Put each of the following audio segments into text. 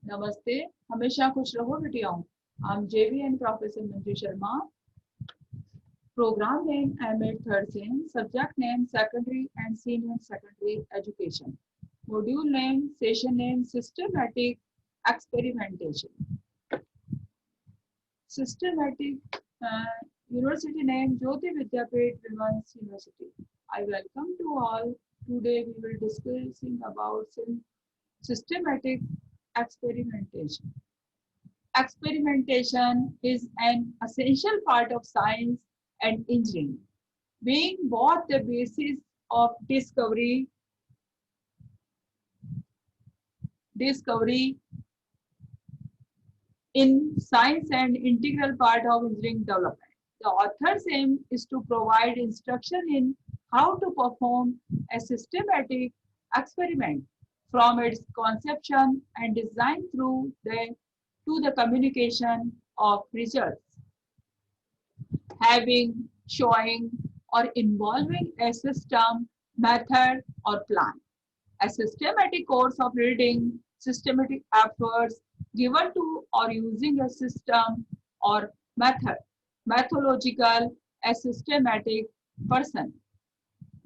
नमस्ते, हमेशा खुश रहो बेटियों। I'm JV and Professor Manju Sharma. Program name MA third sem. Subject name secondary and senior secondary education. Module name, session name, systematic experimentation. Systematic university name Jyoti Vidyapeth Women's University. I welcome to all. Today we will discussing about systematic experimentation. Experimentation is an essential part of science and engineering, being both the basis of discovery in science and integral part of engineering development. The author's aim is to provide instruction in how to perform a systematic experiment from its conception and design through the to the communication of results, having, showing, or involving a system, method, or plan. A systematic course of reading, systematic efforts given to or using a system or method. Methodological, a systematic person.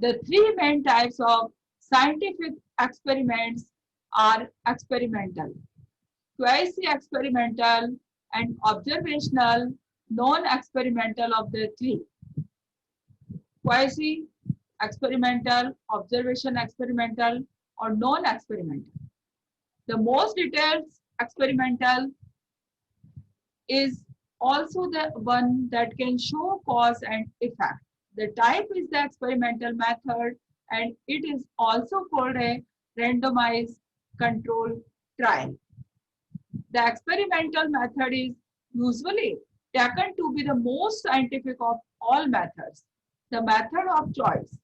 The three main types of scientific experiments are experimental, quasi-experimental, and observational, non-experimental of the three. Quasi-experimental, observation experimental, or non-experimental. The most detailed experimental is also the one that can show cause and effect. The type is the experimental method and it is also called a randomized control trial. The experimental method is usually taken to be the most scientific of all methods, the method of choice.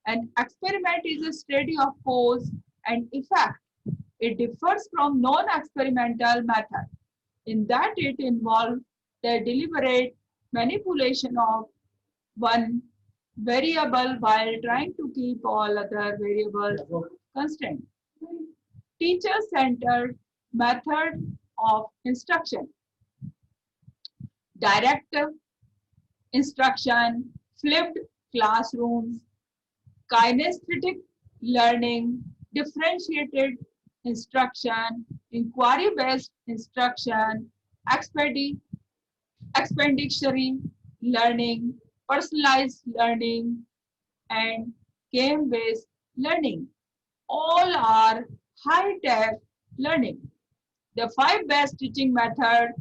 An experiment is a study of cause and effect. It differs from non-experimental method in that it involves the deliberate manipulation of one variable while trying to keep all other variables constant. Teacher-centered method of instruction. Direct instruction, flipped classrooms, kinesthetic learning, differentiated instruction, inquiry-based instruction, expeditionary learning, personalized learning, and game-based learning. All are high-tech learning. The five best teaching methods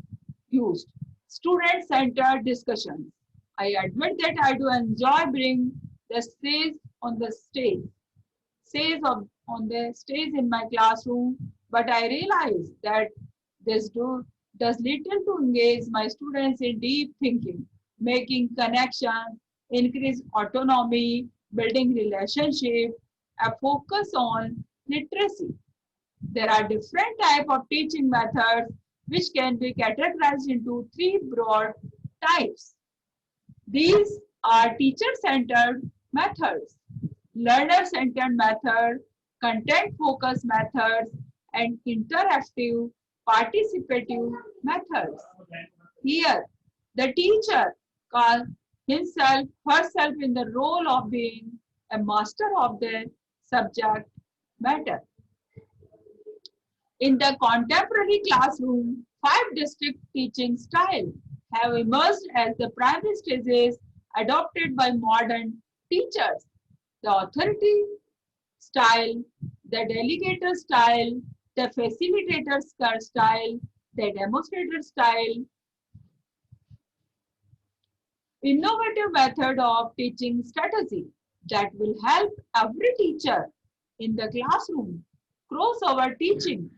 used. Student-centered discussions. I admit that I do enjoy bringing the stage on the stage, on the stage in my classroom, but I realize that does little to engage my students in deep thinking, making connections, increase autonomy, building relationship, a focus on literacy. There are different types of teaching methods which can be categorized into three broad types. These are teacher-centered methods, learner-centered method, content-focused methods, and interactive participative methods. Here, the teacher calls himself, herself in the role of being a master of the subject matter. In the contemporary classroom, five distinct teaching styles have emerged as the primary stages adopted by modern teachers. The authority style, the delegator style, the facilitator style, the demonstrator style. Innovative method of teaching strategy that will help every teacher in the classroom crossover teaching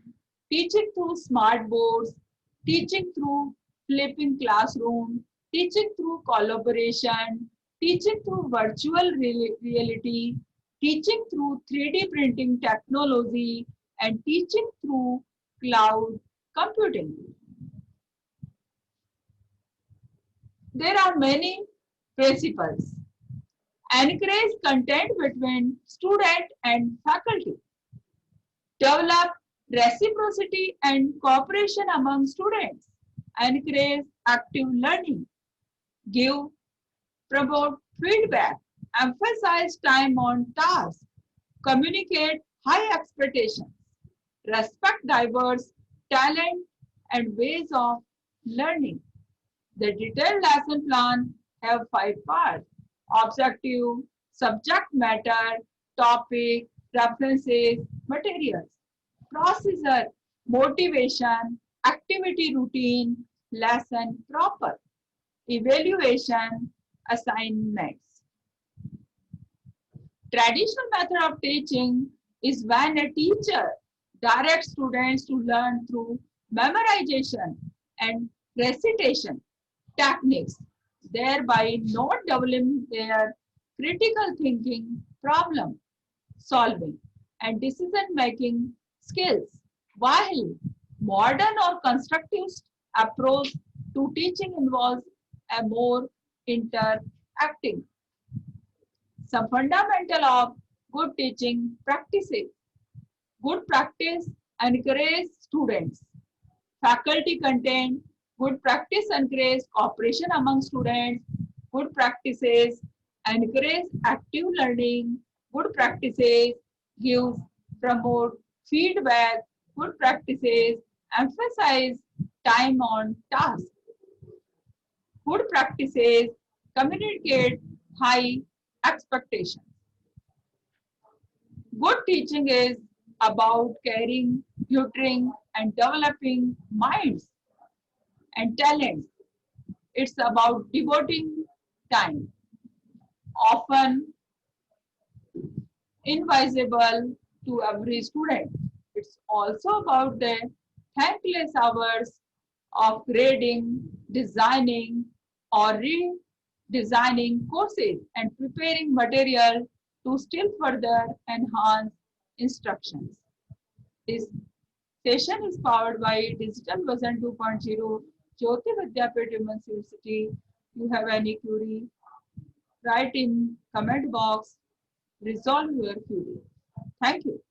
through smart boards, teaching through flipping classroom, teaching through collaboration, teaching through virtual reality, teaching through 3D printing technology, and teaching through cloud computing. There are many principles. Encourage content between student and faculty. Develop reciprocity and cooperation among students, encourage active learning, give, promote feedback, emphasize time on task, communicate high expectations, respect diverse talent and ways of learning. The detailed lesson plan have 5 parts: objective, subject matter, topic, references, materials, procedure, motivation, activity routine, lesson proper, evaluation, assignments. Traditional method of teaching is when a teacher directs students to learn through memorization and recitation techniques, thereby not developing their critical thinking, problem solving, and decision making skills. While modern or constructive approach to teaching involves a more interactive. Some fundamental of good teaching practices. Good practice encourage students. Faculty content. Good practice encourage cooperation among students. Good practices encourage active learning. Good practices give, promote feedback. Good practices emphasize time on task. Good practices communicate high expectations. Good teaching is about caring, nurturing, and developing minds and talents. It's about devoting time, often invisible to every student. It's also about the thankless hours of grading, designing, or redesigning courses and preparing material to still further enhance instructions. This session is powered by Digital Version 2.0, Jyoti Vidyapith Women's University. You have any query, write in comment box, resolve your query. Thank you.